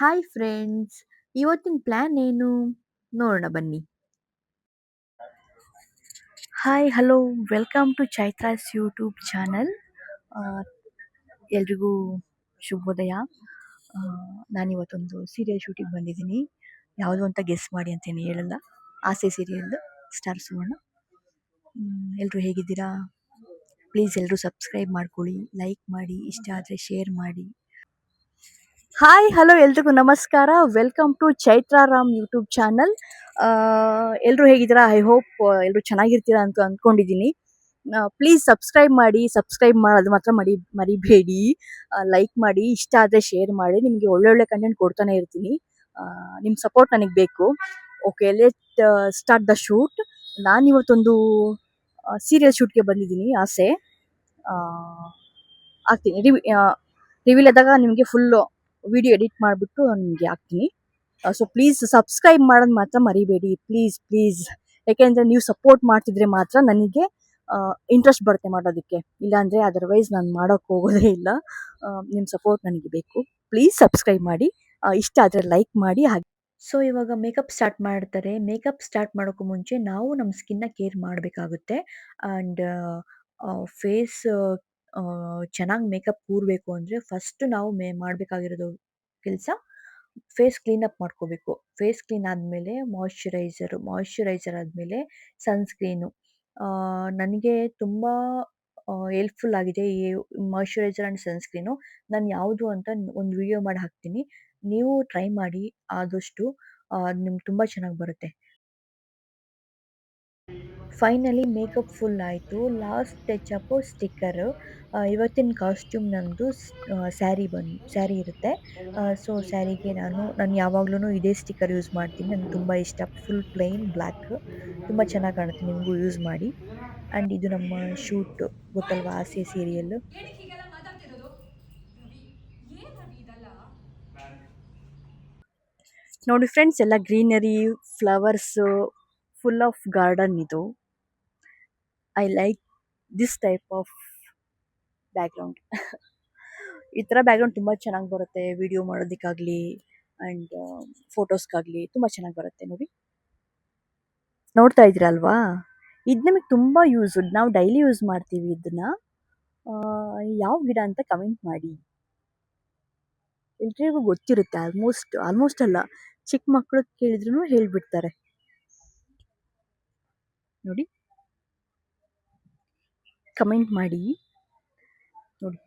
Hi friends, ಇವತ್ತಿನ plan ಏನು ನೋಡೋಣ ಬನ್ನಿ. Hi hello, welcome to Chaitra's YouTube channel. ಎಲ್ರಿಗೂ ಶುಭೋದಯ. ನಾನಿವತ್ತೊಂದು ಸೀರಿಯಲ್ ಶೂಟಿಗೆ ಬಂದಿದ್ದೀನಿ. ಯಾವುದು ಅಂತ ಗೆಸ್ ಮಾಡಿ ಅಂತೇನು ಹೇಳಲ್ಲ. ಆಸೆ ಸೀರಿಯಲ್ದು ಸ್ಟಾರ್ ಸುವರ್ಣ. ಎಲ್ಲರೂ ಹೇಗಿದ್ದೀರಾ? ಪ್ಲೀಸ್ ಎಲ್ಲರೂ ಸಬ್ಸ್ಕ್ರೈಬ್ ಮಾಡ್ಕೊಳ್ಳಿ, ಲೈಕ್ ಮಾಡಿ, ಇಷ್ಟ ಆದರೆ ಶೇರ್ ಮಾಡಿ. ಹಾಯ್ ಹಲೋ, ಎಲ್ರಿಗೂ ನಮಸ್ಕಾರ. Welcome to Chaitraram YouTube channel. ಎಲ್ಲರೂ ಹೇಗಿದ್ದೀರಾ? ಐ ಹೋಪ್ ಎಲ್ಲರೂ ಚೆನ್ನಾಗಿರ್ತೀರಾ ಅಂತ ಅಂದ್ಕೊಂಡಿದ್ದೀನಿ. ಪ್ಲೀಸ್ ಸಬ್ಸ್ಕ್ರೈಬ್ ಮಾಡಿ, ಸಬ್ಸ್ಕ್ರೈಬ್ ಮಾಡೋದು ಮಾತ್ರ ಮರಿಬೇಡಿ. ಲೈಕ್ ಮಾಡಿ, ಇಷ್ಟ ಆದರೆ ಶೇರ್ ಮಾಡಿ. ನಿಮಗೆ ಒಳ್ಳೊಳ್ಳೆ ಕಂಟೆಂಟ್ ಕೊಡ್ತಾನೆ ಇರ್ತೀನಿ. ನಿಮ್ಮ ಸಪೋರ್ಟ್ ನನಗೆ ಬೇಕು. Okay, let start the shoot. ನಾನಿವತ್ತೊಂದು ಸೀರಿಯಲ್ ಶೂಟ್ಗೆ ಬಂದಿದ್ದೀನಿ. ಆಸೆ ಆಗ್ತೀನಿ. ರಿವೀಲ್ ಆದಾಗ ನಿಮಗೆ ಫುಲ್ಲು ವಿಡಿಯೋ ಎಡಿಟ್ ಮಾಡಿಬಿಟ್ಟು ನಿಮಗೆ ಹಾಕ್ತೀನಿ. ಸೊ ಪ್ಲೀಸ್ ಸಬ್ಸ್ಕ್ರೈಬ್ ಮಾಡೋದು ಮಾತ್ರ ಮರಿಬೇಡಿ, ಪ್ಲೀಸ್. ಯಾಕೆಂದರೆ ನೀವು ಸಪೋರ್ಟ್ ಮಾಡ್ತಿದ್ರೆ ಮಾತ್ರ ನನಗೆ ಇಂಟ್ರೆಸ್ಟ್ ಬರುತ್ತೆ ಮಾಡೋದಕ್ಕೆ. ಇಲ್ಲಾಂದರೆ ಅದರ್ವೈಸ್ ನಾನು ಮಾಡೋಕ್ಕೆ ಹೋಗೋದೇ ಇಲ್ಲ. ನಿಮ್ಮ ಸಪೋರ್ಟ್ ನನಗೆ ಬೇಕು. ಪ್ಲೀಸ್ ಸಬ್ಸ್ಕ್ರೈಬ್ ಮಾಡಿ, ಇಷ್ಟ ಆದರೆ ಲೈಕ್ ಮಾಡಿ. ಹಾಗೆ ಸೊ ಇವಾಗ ಮೇಕಪ್ ಸ್ಟಾರ್ಟ್ ಮಾಡ್ತಾರೆ. ಮೇಕಪ್ ಸ್ಟಾರ್ಟ್ ಮಾಡೋಕ್ಕೂ ಮುಂಚೆ ನಾವು ನಮ್ಮ ಸ್ಕಿನ್ನ ಕೇರ್ ಮಾಡಬೇಕಾಗುತ್ತೆ. ಆ್ಯಂಡ್ ಫೇಸ್ ಚೆನ್ನಾಗಿ ಮೇಕಪ್ ಕೂರಬೇಕು ಅಂದರೆ ಫಸ್ಟ್ ನಾವು ಮಾಡಬೇಕಾಗಿರೋದು ಕೆಲಸ ಫೇಸ್ ಕ್ಲೀನಪ್ ಮಾಡ್ಕೋಬೇಕು. ಫೇಸ್ ಕ್ಲೀನ್ ಆದಮೇಲೆ ಮಾಯ್ಶ್ಚರೈಸರ್ ಆದಮೇಲೆ ಸನ್ಸ್ಕ್ರೀನು. ನನಗೆ ತುಂಬ ಹೆಲ್ಪ್ಫುಲ್ ಆಗಿದೆ ಈ ಮಾಯ್ಶ್ಚರೈಸರ್ ಆ್ಯಂಡ್ ಸನ್ಸ್ಕ್ರೀನು. ನಾನು ಯಾವುದು ಅಂತ ಒಂದು ವಿಡಿಯೋ ಮಾಡಿ ಹಾಕ್ತೀನಿ. ನೀವು ಟ್ರೈ ಮಾಡಿ ಆದಷ್ಟು. ನಿಮ್ಗೆ ತುಂಬ ಚೆನ್ನಾಗಿ ಬರುತ್ತೆ. ಫೈನಲಿ ಮೇಕಪ್ ಫುಲ್ ಆಯಿತು. Last ಟಚಪ್ಪು sticker. ಇವತ್ತಿನ ಕಾಸ್ಟ್ಯೂಮ್ ನನ್ನದು ಸ್ಯಾರಿ ಇರುತ್ತೆ. ಸೊ ಸ್ಯಾರಿಗೆ ನಾನು ಯಾವಾಗ್ಲೂ ಇದೇ ಸ್ಟಿಕ್ಕರ್ ಯೂಸ್ ಮಾಡ್ತೀನಿ. ನನಗೆ ತುಂಬ ಇಷ್ಟ. ಫುಲ್ ಪ್ಲೇನ್ ಬ್ಲ್ಯಾಕ್ ತುಂಬ ಚೆನ್ನಾಗಿ ಕಾಣುತ್ತೆ. ನಿಮಗೂ ಯೂಸ್ ಮಾಡಿ. ಆ್ಯಂಡ್ ಇದು ನಮ್ಮ ಶೂಟ್ ಗೊತ್ತಲ್ವಾ, ಆಸೆ ಸೀರಿಯಲ್ಲು. ನೋಡಿ ಫ್ರೆಂಡ್ಸ್, ಎಲ್ಲ greenery, flowers, full of garden ಇದು. I like this type of background. ಈ ಥರ ಬ್ಯಾಕ್ಗ್ರೌಂಡ್ ತುಂಬ ಚೆನ್ನಾಗಿ ಬರುತ್ತೆ ವಿಡಿಯೋ ಮಾಡೋದಕ್ಕಾಗಲಿ ಆ್ಯಂಡ್ ಫೋಟೋಸ್ಗಾಗಲಿ ತುಂಬ ಚೆನ್ನಾಗಿ ಬರುತ್ತೆ. ನೋಡ್ತಾ ಇದ್ದೀರಲ್ವಾ, ಇದು ನಮಗೆ ತುಂಬ ಯೂಸ್. ನಾವು ಡೈಲಿ ಯೂಸ್ ಮಾಡ್ತೀವಿ ಇದನ್ನು. ಯಾವ ಗಿಡ ಅಂತ ಕಮೆಂಟ್ ಮಾಡಿ. ಎಲ್ರಿಗೂ ಗೊತ್ತಿರುತ್ತೆ ಆಲ್ಮೋಸ್ಟ್ ಅಲ್ಲ, ಚಿಕ್ಕ ಮಕ್ಕಳು ಕೇಳಿದ್ರು ಹೇಳಿಬಿಡ್ತಾರೆ. ನೋಡಿ, ಕಮೆಂಟ್ ಮಾಡಿ. ನೋಡಿ,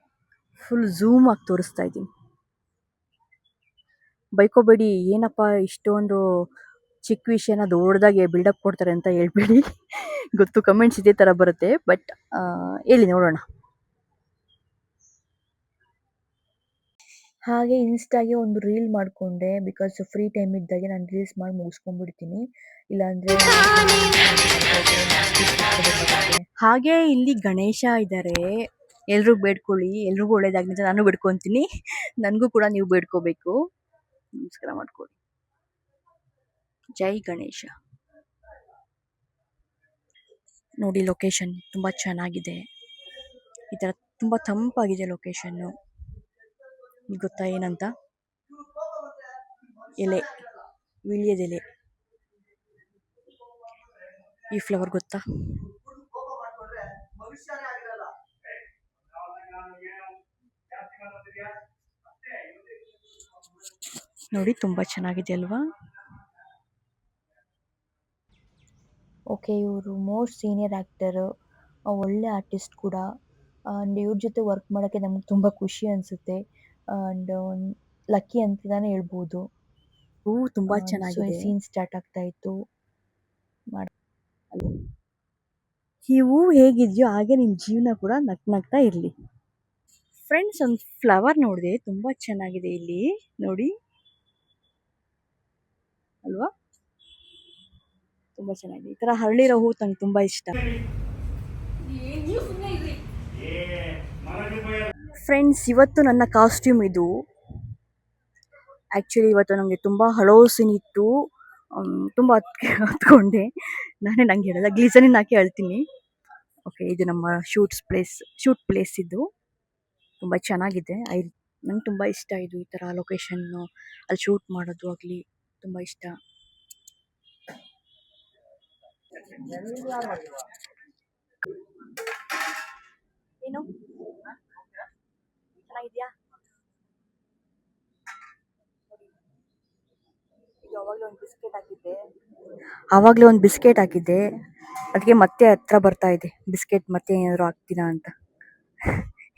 ಫುಲ್ ಝೂಮ್ ಆಗಿ ತೋರಿಸ್ತಾ ಇದ್ದೀನಿ. ಬೈಕೋಬೇಡಿ, ಏನಪ್ಪ ಇಷ್ಟೊಂದು ಚಿಕ್ಕ ವಿಷಯನ ದೊಡ್ಡದಾಗಿ ಬಿಲ್ಡಪ್ ಕೊಡ್ತಾರೆ ಅಂತ ಹೇಳ್ಬೇಡಿ. ಗೊತ್ತು, ಕಮೆಂಟ್ಸ್ ಇದೇ ಥರ ಬರುತ್ತೆ. ಬಟ್ ಹೇಳಿ ನೋಡೋಣ. ಹಾಗೆ ಇನ್ಸ್ಟಾಗೆ ಒಂದು ರೀಲ್ ಮಾಡಿಕೊಂಡೆ. ಬಿಕಾಸ್ ಫ್ರೀ ಟೈಮ್ ಇದ್ದಾಗೆ ನಾನು ರೀಲ್ಸ್ ಮಾಡಿ ಮುಗಿಸ್ಕೊಂಡ್ಬಿಡ್ತೀನಿ. ಇಲ್ಲಾಂದರೆ ಹಾಗೆ ಇಲ್ಲಿ ಗಣೇಶ ಇದ್ದಾರೆ. ಎಲ್ಲರೂ ಬೇಡ್ಕೊಳ್ಳಿ, ಎಲ್ರಿಗೂ ಒಳ್ಳೇದಾಗಲಿ ಅಂತ ನಾನು ಬೇಡ್ಕೊತೀನಿ. ನನಗೂ ಕೂಡ ನೀವು ಬೇಡ್ಕೋಬೇಕು. ನಮಸ್ಕಾರ ಮಾಡ್ಕೊಳ್ಳಿ. ಜೈ ಗಣೇಶ. ನೋಡಿ, ಲೊಕೇಶನ್ ತುಂಬ ಚೆನ್ನಾಗಿದೆ. ಈ ಥರ ತುಂಬ ತಂಪಾಗಿದೆ ಲೊಕೇಶನ್ನು. ಗೊತ್ತಾ ಏನಂತ? ಎಲೆ, ವೀಳ್ಯದೆಲೆ. ಈ ಫ್ಲವರ್ ಗೊತ್ತಾ? ನೋಡಿ, ತುಂಬ ಚೆನ್ನಾಗಿದೆ ಅಲ್ವಾ? ಓಕೆ, ಇವರು ಮೋಸ್ಟ್ ಸೀನಿಯರ್ ಆ್ಯಕ್ಟರು, ಒಳ್ಳೆ ಆರ್ಟಿಸ್ಟ್ ಕೂಡ. ಆ್ಯಂಡ್ ಇವ್ರ ಜೊತೆ ವರ್ಕ್ ಮಾಡೋಕ್ಕೆ ನಮ್ಗೆ ತುಂಬ ಖುಷಿ ಅನಿಸುತ್ತೆ. ಆ್ಯಂಡ್ ಲಕ್ಕಿ ಅಂತಲೇ ಹೇಳ್ಬೋದು. ತುಂಬ ಚೆನ್ನಾಗಿದೆ. ಸೀನ್ ಸ್ಟಾರ್ಟ್ ಆಗ್ತಾ ಇತ್ತು. ಈ ಹೂವು ಹೇಗಿದೆಯೋ ಹಾಗೆ ನಿಮ್ಮ ಜೀವನ ಕೂಡ ನಗ್ತಾ ಇರಲಿ. ಫ್ರೆಂಡ್ಸ್, ಒಂದು ಫ್ಲವರ್ ನೋಡಿದೆ, ತುಂಬ ಚೆನ್ನಾಗಿದೆ ಇಲ್ಲಿ ನೋಡಿ ಅಲ್ವಾ? ತುಂಬ ಚೆನ್ನಾಗಿದೆ. ಈ ಥರ ಹರಳಿರೋ ಹೂ ನಂಗೆ ತುಂಬ ಇಷ್ಟ. ಫ್ರೆಂಡ್ಸ್, ಇವತ್ತು ನನ್ನ ಕಾಸ್ಟ್ಯೂಮ್ ಇದು. ಆ್ಯಕ್ಚುಲಿ ಇವತ್ತು ನನಗೆ ತುಂಬ ಹಳೋ ಸೀನ್ ಇತ್ತು. ತುಂಬ ಹತ್ಕೊಂಡೆ. ನಂಗೆ ಹೇಳಲ್ಲ, ಗ್ಲೀಸರಿನ್ ಹಾಕಿ ಅಳ್ತೀನಿ. ಓಕೆ, ಇದು ನಮ್ಮ ಶೂಟ್ ಪ್ಲೇಸ್ ಇದು ತುಂಬ ಚೆನ್ನಾಗಿದೆ. ನಂಗೆ ತುಂಬ ಇಷ್ಟ ಇದು ಈ ಥರ ಲೊಕೇಶನ್ನು ಅಲ್ಲಿ ಶೂಟ್ ಮಾಡೋದು ಆಗಲಿ ತುಂಬ ಇಷ್ಟ. ಏನು ಚೆನ್ನಾಗಿದ್ಯಾ? ಆವಾಗಲೇ ಒಂದು ಬಿಸ್ಕೆಟ್ ಹಾಕಿದ್ದೆ, ಅದಕ್ಕೆ ಮತ್ತೆ ಹತ್ರ ಬರ್ತಾ ಇದೆ ಬಿಸ್ಕೆಟ್ ಮತ್ತೆ ಏನಾದರೂ ಹಾಕ್ತೀನಾ ಅಂತ.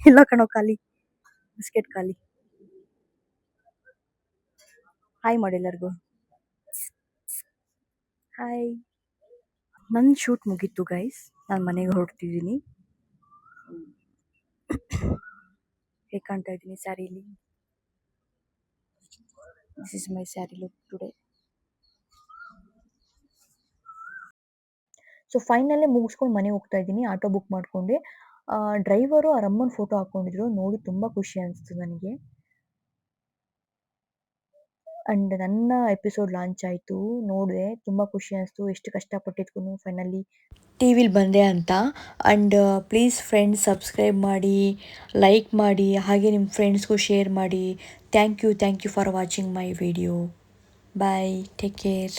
ಇಲ್ಲ ಕಣೋ, ಖಾಲಿ ಬಿಸ್ಕೆಟ್ ಖಾಲಿ. ಹಾಯ್ ಮಾಡಿ ಎಲ್ಲರಿಗೂ. ಹಾಯ್. ನನ್ನ ಶೂಟ್ ಮುಗೀತು ಗೈಸ್, ನಾನು ಮನೆಗೆ ಹೊರಡ್ತಿದ್ದೀನಿ. ಹೇಗೆ ಕಾಣ್ತಾ ಇದ್ದೀನಿ ಸ್ಯಾರಿಲಿ? This is my sari look today. So ಫೈನಲ್ಲೇ ಮುಗಿಸ್ಕೊಂಡು ಮನೆಗೆ ಹೋಗ್ತಾ ಇದ್ದೀನಿ. ಆಟೋ ಬುಕ್ ಮಾಡಿಕೊಂಡೆ. ಡ್ರೈವರು ಅವ್ರ ಅಮ್ಮನ ಫೋಟೋ ಹಾಕ್ಕೊಂಡಿದ್ರು, ನೋಡಿ ತುಂಬ ಖುಷಿ ಅನಿಸ್ತು ನನಗೆ. ಆ್ಯಂಡ್ ನನ್ನ ಎಪಿಸೋಡ್ ಲಾಂಚ್ ಆಯಿತು, ನೋಡಿದೆ, ತುಂಬ ಖುಷಿ ಅನಿಸ್ತು. ಎಷ್ಟು ಕಷ್ಟಪಟ್ಟಿದ್ಗೂ ಫೈನಲಿ ಟಿ ವಿಲಿ ಬಂದೆ ಅಂತ. ಆ್ಯಂಡ್ ಪ್ಲೀಸ್ ಫ್ರೆಂಡ್ಸ್ ಸಬ್ಸ್ಕ್ರೈಬ್ ಮಾಡಿ, ಲೈಕ್ ಮಾಡಿ, ಹಾಗೆ ನಿಮ್ಮ ಫ್ರೆಂಡ್ಸ್ಗೂ ಶೇರ್ ಮಾಡಿ. Thank you for watching my video. Bye, take care.